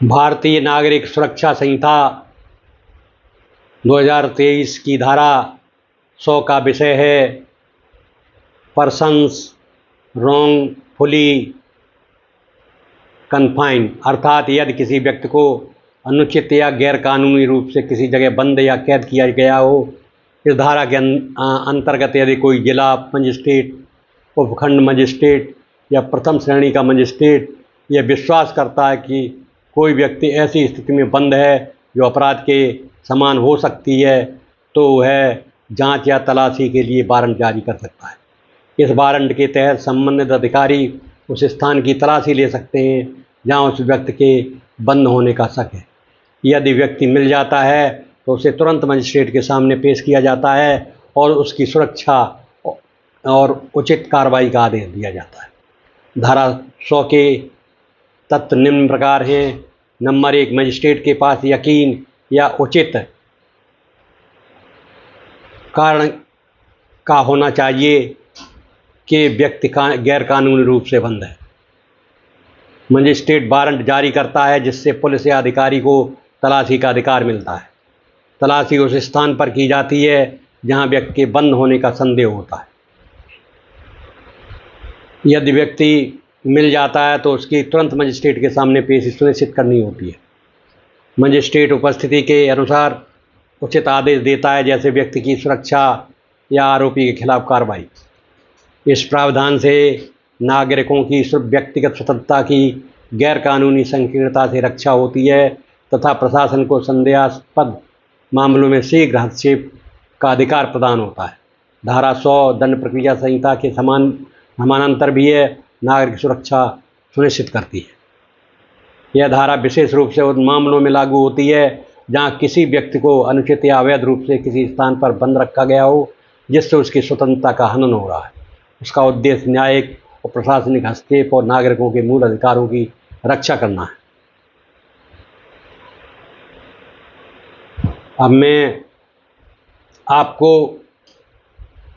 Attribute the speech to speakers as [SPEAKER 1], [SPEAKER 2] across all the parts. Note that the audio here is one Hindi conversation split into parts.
[SPEAKER 1] भारतीय नागरिक सुरक्षा संहिता 2023 की धारा 100 का विषय है पर्सन्स रॉन्गफुली कन्फाइंड, अर्थात यदि किसी व्यक्ति को अनुचित या गैरकानूनी रूप से किसी जगह बंद या कैद किया गया हो। इस धारा के अंतर्गत यदि कोई जिला मजिस्ट्रेट, उपखंड मजिस्ट्रेट या प्रथम श्रेणी का मजिस्ट्रेट यह विश्वास करता है कि कोई व्यक्ति ऐसी स्थिति में बंद है जो अपराध के समान हो सकती है, तो वह जांच या तलाशी के लिए वारंट जारी कर सकता है। इस वारंट के तहत संबंधित अधिकारी उस स्थान की तलाशी ले सकते हैं जहां उस व्यक्ति के बंद होने का शक है। यदि व्यक्ति मिल जाता है तो उसे तुरंत मजिस्ट्रेट के सामने पेश किया जाता है और उसकी सुरक्षा और उचित कार्रवाई का आदेश दिया जाता है। धारा 100 के तत्व निम्न प्रकार हैं। नंबर 1, मजिस्ट्रेट के पास यकीन या उचित कारण का होना चाहिए कि व्यक्ति गैरकानूनी रूप से बंद है। मजिस्ट्रेट वारंट जारी करता है जिससे पुलिस या अधिकारी को तलाशी का अधिकार मिलता है। तलाशी उस स्थान पर की जाती है जहां व्यक्ति के बंद होने का संदेह होता है। यदि व्यक्ति मिल जाता है तो उसकी तुरंत मजिस्ट्रेट के सामने पेशी सुनिश्चित करनी होती है। मजिस्ट्रेट उपस्थिति के अनुसार उचित आदेश देता है, जैसे व्यक्ति की सुरक्षा या आरोपी के खिलाफ कार्रवाई। इस प्रावधान से नागरिकों की व्यक्तिगत स्वतंत्रता की गैरकानूनी संकीर्णता से रक्षा होती है तथा प्रशासन को संदेहास्पद मामलों में शीघ्र हस्तक्षेप का अधिकार प्रदान होता है। धारा 100 दंड प्रक्रिया संहिता के समानांतर भी है नागरिक सुरक्षा सुनिश्चित करती है। यह धारा विशेष रूप से उन मामलों में लागू होती है जहां किसी व्यक्ति को अनुचित या अवैध रूप से किसी स्थान पर बंद रखा गया हो जिससे उसकी स्वतंत्रता का हनन हो रहा है। उसका उद्देश्य न्यायिक और प्रशासनिक हस्तक्षेप और नागरिकों के मूल अधिकारों की रक्षा करना है। अब मैं आपको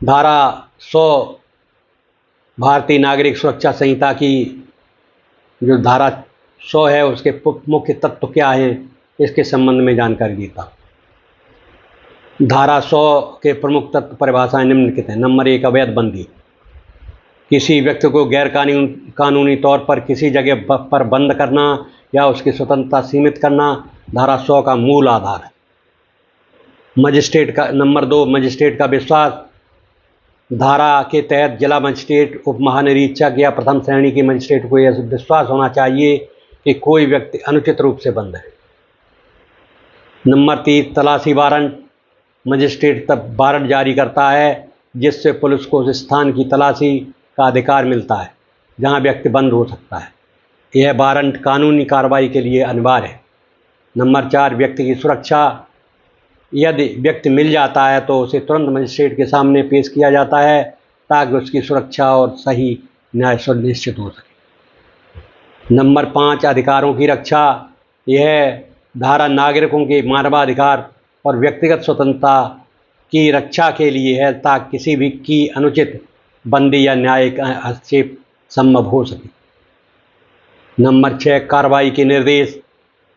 [SPEAKER 1] धारा 100 भारतीय नागरिक सुरक्षा संहिता की जो धारा 100 है उसके मुख्य तत्व क्या हैं इसके संबंध में जानकारी देता हूँ। धारा 100 के प्रमुख तत्व परिभाषाएं निम्नलिखित हैं। नंबर 1, अवैध बंदी। किसी व्यक्ति को कानूनी तौर पर किसी जगह पर बंद करना या उसकी स्वतंत्रता सीमित करना धारा 100 का मूल आधार है। नंबर 2, मजिस्ट्रेट का विश्वास। धारा के तहत जिला मजिस्ट्रेट, उप महानिरीक्षक या प्रथम श्रेणी के मजिस्ट्रेट को यह विश्वास होना चाहिए कि कोई व्यक्ति अनुचित रूप से बंद है। नंबर 3, तलाशी वारंट। मजिस्ट्रेट तब वारंट जारी करता है जिससे पुलिस को उस स्थान की तलाशी का अधिकार मिलता है जहां व्यक्ति बंद हो सकता है। यह वारंट कानूनी कार्रवाई के लिए अनिवार्य है। नंबर 4, व्यक्ति की सुरक्षा। यदि व्यक्ति मिल जाता है तो उसे तुरंत मजिस्ट्रेट के सामने पेश किया जाता है ताकि उसकी सुरक्षा और सही न्याय सुनिश्चित हो सके। नंबर 5, अधिकारों की रक्षा। यह धारा नागरिकों के मानवाधिकार और व्यक्तिगत स्वतंत्रता की रक्षा के लिए है ताकि किसी भी की अनुचित बंदी या न्यायिक हस्तक्षेप संभव हो सके। नंबर 6, कार्रवाई के निर्देश।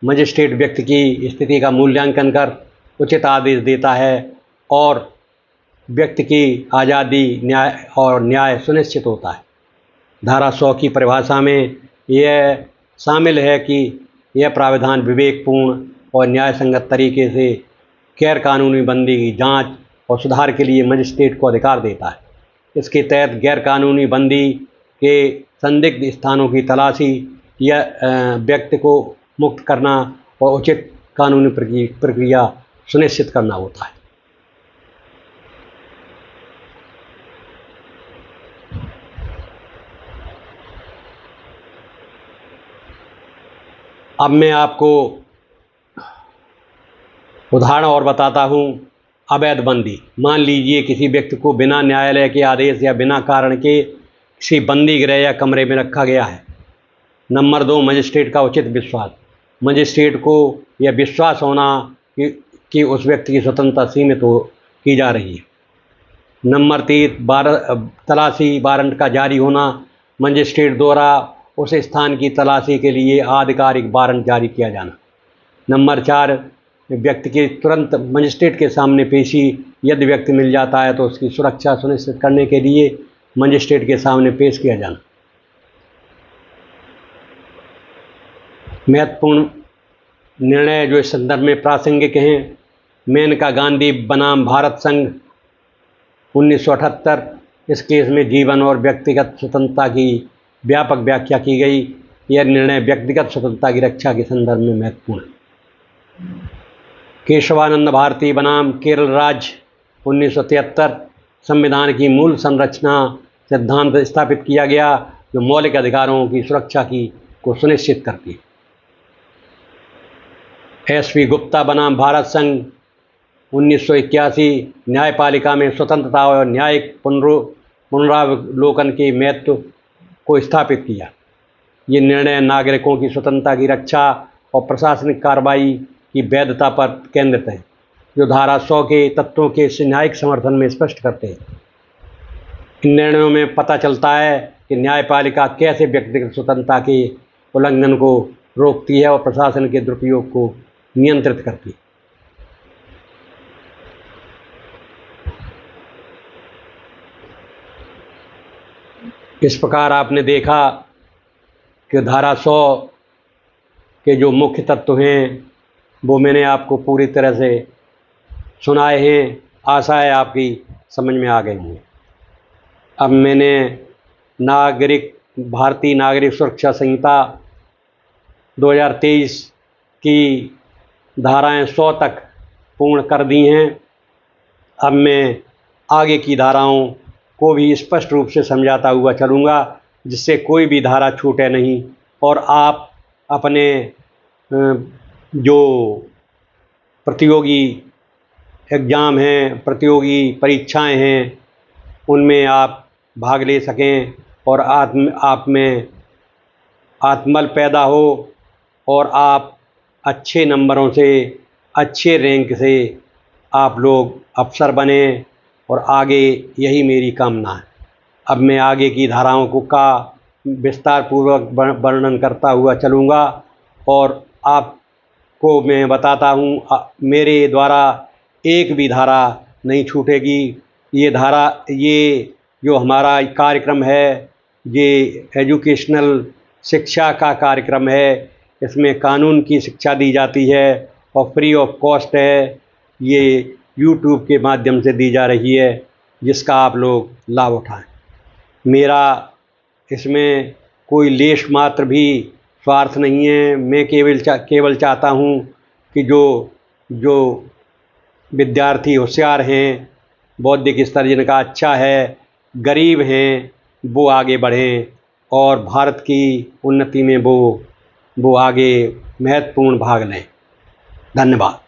[SPEAKER 1] मजिस्ट्रेट व्यक्ति की स्थिति का मूल्यांकन कर उचित आदेश देता है और व्यक्ति की आज़ादी न्याय सुनिश्चित होता है। धारा 100 की परिभाषा में यह शामिल है कि यह प्रावधान विवेकपूर्ण और न्यायसंगत तरीके से गैरकानूनी बंदी की जांच और सुधार के लिए मजिस्ट्रेट को अधिकार देता है। इसके तहत गैरकानूनी बंदी के संदिग्ध स्थानों की तलाशी या व्यक्ति को मुक्त करना और उचित कानूनी प्रक्रिया सुनिश्चित करना होता है। अब मैं आपको उदाहरण और बताता हूँ। अवैध बंदी। मान लीजिए किसी व्यक्ति को बिना न्यायालय के आदेश या बिना कारण के किसी बंदी गृह या कमरे में रखा गया है। नंबर 2, मजिस्ट्रेट का उचित विश्वास। मजिस्ट्रेट को यह विश्वास होना कि उस व्यक्ति की स्वतंत्रता सीमित की जा रही है। नंबर 3, तलाशी वारंट का जारी होना। मजिस्ट्रेट द्वारा उस स्थान की तलाशी के लिए आधिकारिक वारंट जारी किया जाना। नंबर 4, व्यक्ति के तुरंत मजिस्ट्रेट के सामने पेशी। यदि व्यक्ति मिल जाता है तो उसकी सुरक्षा सुनिश्चित करने के लिए मजिस्ट्रेट के सामने पेश किया जाना। महत्वपूर्ण निर्णय जो इस संदर्भ में प्रासंगिक हैं, मेनका गांधी बनाम भारत संघ 1978। इस केस में जीवन और व्यक्तिगत स्वतंत्रता की व्यापक व्याख्या की गई। यह निर्णय व्यक्तिगत स्वतंत्रता की रक्षा के संदर्भ में महत्वपूर्ण है। केशवानंद भारती बनाम केरल राज्य 1973। संविधान की मूल संरचना सिद्धांत स्थापित किया गया जो मौलिक अधिकारों की सुरक्षा को सुनिश्चित करती है। एस.वी. गुप्ता बनाम भारत संघ 1981। न्यायपालिका में स्वतंत्रता और न्यायिक पुनरावलोकन के महत्व को स्थापित किया। ये निर्णय नागरिकों की स्वतंत्रता की रक्षा और प्रशासनिक कार्रवाई की वैधता पर केंद्रित है, जो धारा 100 के तत्वों के न्यायिक समर्थन में स्पष्ट करते हैं। इन निर्णयों में पता चलता है कि न्यायपालिका कैसे व्यक्तिगत स्वतंत्रता के उल्लंघन को रोकती है और प्रशासन के दुरुपयोग को नियंत्रित करती है। इस प्रकार आपने देखा कि धारा 100 के जो मुख्य तत्व हैं वो मैंने आपको पूरी तरह से सुनाए हैं। आशा है आपकी समझ में आ गई होंगे। अब मैंने भारतीय नागरिक सुरक्षा संहिता 2023 की धाराएं 100 तक पूर्ण कर दी हैं। अब मैं आगे की धाराओं को भी स्पष्ट रूप से समझाता हुआ चलूँगा, जिससे कोई भी धारा छूटे नहीं और आप अपने जो प्रतियोगी एग्ज़ाम हैं, प्रतियोगी परीक्षाएं हैं, उनमें आप भाग ले सकें और आप में आत्मबल पैदा हो और आप अच्छे नंबरों से, अच्छे रैंक से आप लोग अफसर बने और आगे यही मेरी कामना है। अब मैं आगे की धाराओं का विस्तार पूर्वक वर्णन करता हुआ चलूँगा और आपको मैं बताता हूँ मेरे द्वारा एक भी धारा नहीं छूटेगी। ये जो हमारा कार्यक्रम है, ये एजुकेशनल शिक्षा का कार्यक्रम है। इसमें कानून की शिक्षा दी जाती है और फ्री ऑफ कॉस्ट है। ये YouTube के माध्यम से दी जा रही है, जिसका आप लोग लाभ उठाएं। मेरा इसमें कोई लेश मात्र भी स्वार्थ नहीं है। मैं केवल चाहता हूँ कि जो विद्यार्थी होशियार हैं, बौद्धिक स्तर जिनका अच्छा है, गरीब हैं, वो आगे बढ़ें और भारत की उन्नति में वो आगे महत्वपूर्ण भाग लें। धन्यवाद।